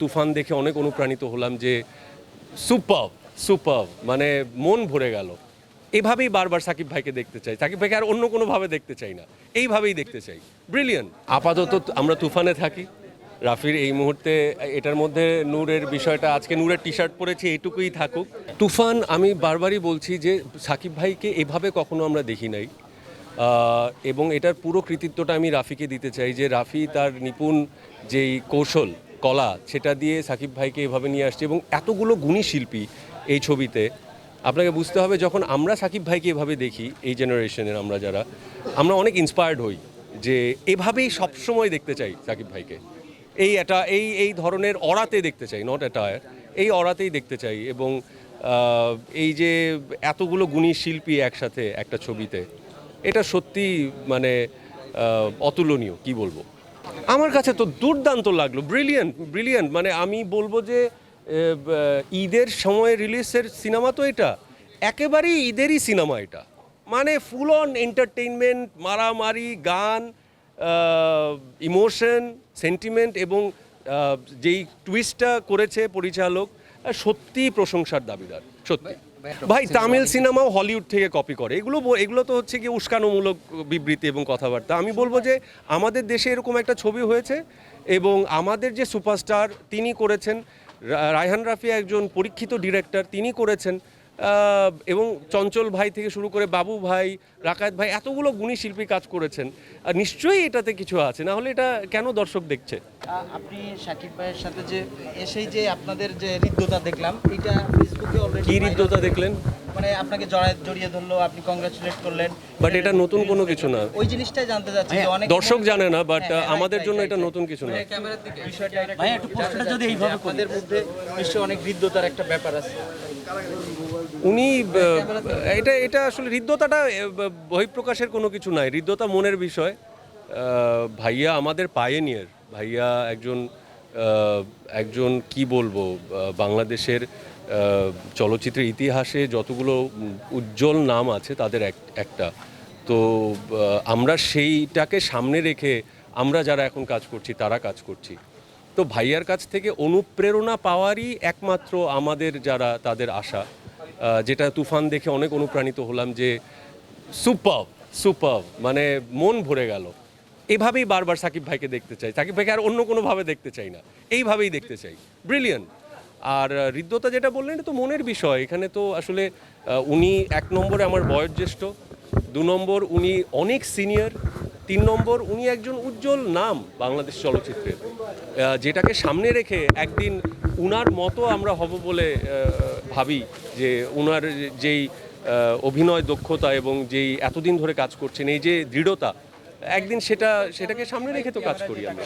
তুফান দেখে অনেক অনুপ্রাণিত হলাম যে সুপার সুপার মানে মন ভরে গেল। এভাবেই বারবার সাকিব ভাইকে দেখতে চাই, সাকিব ভাইকে আর অন্য কোনোভাবে দেখতে চাই না, এইভাবেই দেখতে চাই। ব্রিলিয়ান্ট। আপাতত আমরা তুফানে থাকি। রাফির এই মুহূর্তে এটার মধ্যে নূরের বিষয়টা, আজকে নূরের টি শার্ট পরেছি, এইটুকুই থাকুক। তুফান আমি বারবারই বলছি যে সাকিব ভাইকে এভাবে কখনো আমরা দেখি নাই, এবং এটার পুরো কৃতিত্বটা আমি রাফিকে দিতে চাই যে রাফি তার নিপুণ যেই কৌশল কলা সেটা দিয়ে সাকিব ভাইকে এভাবে নিয়ে আসছে, এবং এতগুলো গুণী শিল্পী এই ছবিতে। আপনাকে বুঝতে হবে, যখন আমরা সাকিব ভাইকে এভাবে দেখি, এই জেনারেশনের আমরা অনেক ইন্সপায়ার্ড হই যে এভাবেই সবসময় দেখতে চাই সাকিব ভাইকে। এই ধরনের অরাতে দেখতে চাই, নট অ্যাটায়ার, এই অরাতেই দেখতে চাই। এবং এই যে এতগুলো গুণী শিল্পী একসাথে একটা ছবিতে, এটা সত্যি মানে অতুলনীয়, কি বলবো। আমার কাছে তো দুর্দান্ত লাগলো, ব্রিলিয়ান্ট ব্রিলিয়ান্ট। মানে আমি বলবো যে ঈদের সময় রিলিজের সিনেমা তো এটা একেবারেই ঈদেরই সিনেমা। এটা মানে ফুল অন এন্টারটেইনমেন্ট, মারামারি, গান, ইমোশন, সেন্টিমেন্ট, এবং যেই টুইস্টটা করেছে পরিচালক, সত্যি প্রশংসার দাবিদার, সত্যি। ভাই, তামিল সিনেমাও হলিউড থেকে কপি করে, এগুলো তো হচ্ছে কি উস্কানোমূলক বিবৃতি এবং কথাবার্তা। আমি বলবো যে আমাদের দেশে এরকম একটা ছবি হয়েছে, এবং আমাদের যে সুপারস্টার তিনি করেছেন, রায়হান রাফি একজন পরীক্ষিত ডিরেক্টর, তিনি করেছেন, এবং চঞ্চল ভাই থেকে শুরু করে বাবু ভাই, রাকায়েত ভাই, এতগুলো গুণী শিল্পী কাজ করেছেন। আর নিশ্চয়ই এটাতে কিছু আছে, না হলে এটা কেন দর্শক দেখছে। আপনি সাকিব ভাইয়ের সাথে যে এসেই যে আপনাদের যে হৃদ্যতা দেখলাম, এটা ফেসবুকে অলরেডি কি হৃদ্যতা দেখলেন? মানে আপনাকে জড়িয়ে ধরলো, আপনি কংগ্রাচুলেট করলেন, বাট এটা নতুন কোনো কিছু না, ওই জিনিসটাই জানতে চাচ্ছি যে অনেক দর্শক জানে না, বাট আমাদের জন্য এটা নতুন কিছু না। বিষয়টা ভাই একটু প্রশ্নটা যদি এইভাবে আপনাদের মধ্যে নিশ্চয়ই অনেক হৃদ্যতার একটা ব্যাপার আছে। উনি এটা আসলে হৃদ্যতাটা বহিঃপ্রকাশের কোনো কিছু নাই, হৃদ্যতা মনের বিষয়। ভাইয়া আমাদের পায়োনিয়ার, ভাইয়া একজন কি বলবো, বাংলাদেশের চলচ্চিত্রের ইতিহাসে যতগুলো উজ্জ্বল নাম আছে তাদের একটা। তো আমরা সেইটাকে সামনে রেখে আমরা যারা এখন কাজ করছি তারা কাজ করছি। তো ভাইয়ার কাছ থেকে অনুপ্রেরণা পাওয়ারই একমাত্র আমাদের যারা তাদের আশা, যেটা তুফান দেখে অনেক অনুপ্রাণিত হলাম যে সুপার সুপার মানে মন ভরে গেল। এভাবেই বারবার সাকিব ভাইকে দেখতে চাই, সাকিব ভাইকে আর অন্য কোনোভাবে দেখতে চাই না, এইভাবেই দেখতে চাই। ব্রিলিয়ান্ট। আর হৃদ্যতা যেটা বললেন, এটা তো মনের বিষয়। এখানে তো আসলে উনি 1 নম্বরে আমার বয়োজ্যেষ্ঠ, 2 নম্বর উনি অনেক সিনিয়র, 3 নম্বর উনি একজন উজ্জ্বল নাম বাংলাদেশ চলচ্চিত্রের, যেটাকে সামনে রেখে একদিন উনার মতো আমরা হব বলে ভাবি। যে উনার যেই অভিনয় দক্ষতা এবং যেই এতদিন ধরে কাজ করছেন, এই যে দৃঢ়তা, একদিন সেটাকে সামনে রেখে তো কাজ করি আমরা।